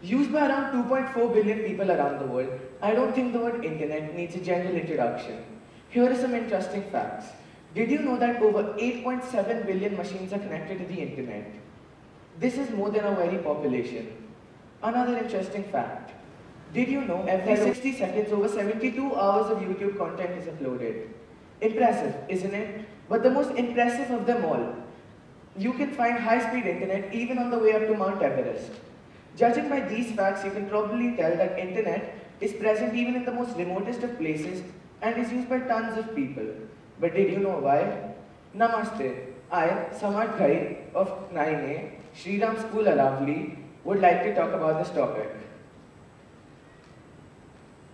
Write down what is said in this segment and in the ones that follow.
Used by around 2.4 billion people around the world, I don't think the word internet needs a general introduction. Here are some interesting facts. Did you know that over 8.7 billion machines are connected to the internet? This is more than our very population. Another interesting fact. Did you know every 60 seconds over 72 hours of YouTube content is uploaded? Impressive, isn't it? But the most impressive of them all, you can find high-speed internet even on the way up to Mount Everest. Judging by these facts, you can probably tell that internet is present even in the most remotest of places and is used by tons of people. But did you know why? Namaste. I, Samart Ghai of 9A, Shriram School Aravali, would like to talk about this topic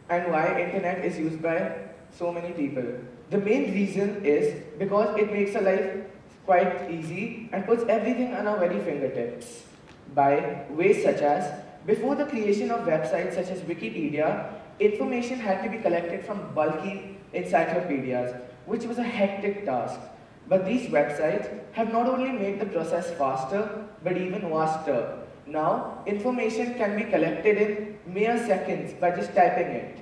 and why internet is used by so many people. The main reason is because it makes our life quite easy and puts everything on our very fingertips. By ways such as, before the creation of websites such as Wikipedia, information had to be collected from bulky encyclopedias, which was a hectic task. But these websites have not only made the process faster, but even vaster. Now, information can be collected in mere seconds by just typing it.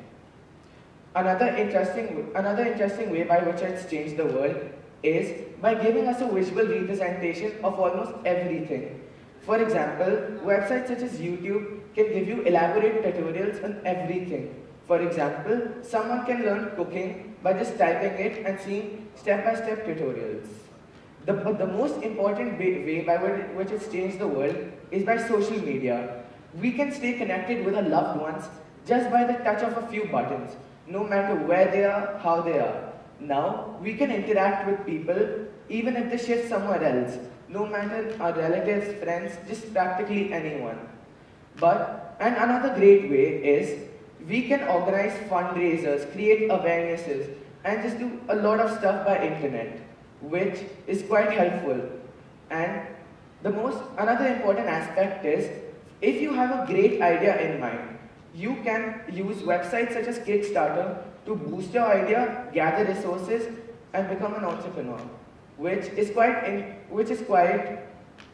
Another interesting way by which it's changed the world is by giving us a visual representation of almost everything. For example, websites such as YouTube can give you elaborate tutorials on everything. For example, someone can learn cooking by just typing it and seeing step-by-step tutorials. But the most important way by which it's changed the world is by social media. We can stay connected with our loved ones just by the touch of a few buttons, no matter where they are, how they are. Now, we can interact with people even if they shift somewhere else, no matter our relatives, friends, just practically anyone. And another great way is we can organize fundraisers, create awarenesses, and just do a lot of stuff by internet, which is quite helpful. And another important aspect is, if you have a great idea in mind, you can use websites such as Kickstarter to boost your idea, gather resources, and become an entrepreneur, which is quite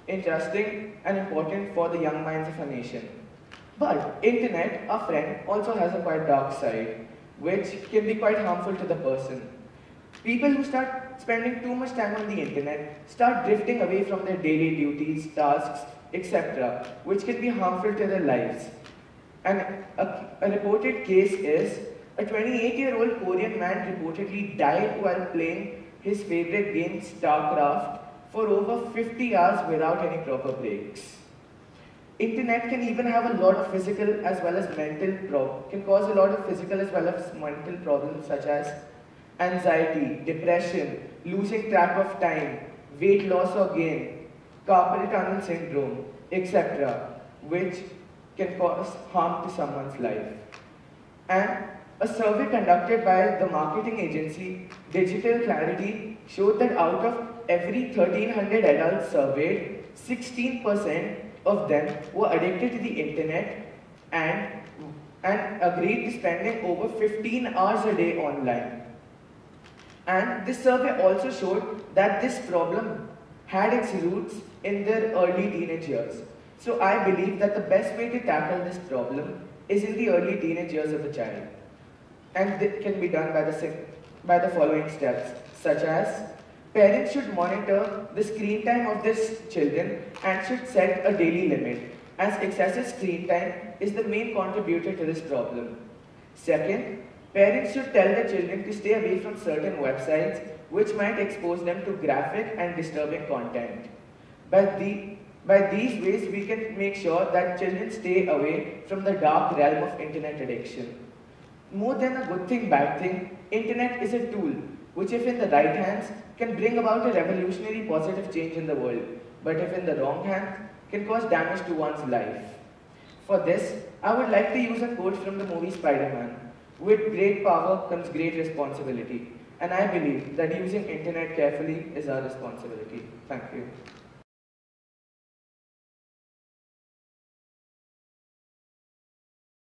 interesting and important for the young minds of a nation. But internet, our friend, also has a quite dark side, which can be quite harmful to the person. People who start spending too much time on the internet start drifting away from their daily duties, tasks, etc., which can be harmful to their lives. And a reported case is a 28-year-old Korean man reportedly died while playing his favorite game, StarCraft, for over 50 hours without any proper breaks. Internet can even have a lot of physical as well as can cause a lot of physical as well as mental problems such as anxiety, depression, losing track of time, weight loss or gain, carpal tunnel syndrome, etc., which can cause harm to someone's life. And a survey conducted by the marketing agency Digital Clarity showed that out of every 1,300 adults surveyed, 16% of them were addicted to the internet and agreed to spending over 15 hours a day online. And this survey also showed that this problem had its roots in their early teenage years. So I believe that the best way to tackle this problem is in the early teenage years of a child. And it can be done by the following steps, such as parents should monitor the screen time of their children and should set a daily limit, as excessive screen time is the main contributor to this problem. Second, parents should tell their children to stay away from certain websites which might expose them to graphic and disturbing content. By these ways, we can make sure that children stay away from the dark realm of internet addiction. More than a good thing, bad thing, internet is a tool which, if in the right hands, can bring about a revolutionary positive change in the world, but if in the wrong hands, can cause damage to one's life. For this, I would like to use a quote from the movie Spider-Man. With great power comes great responsibility, and I believe that using internet carefully is our responsibility. Thank you.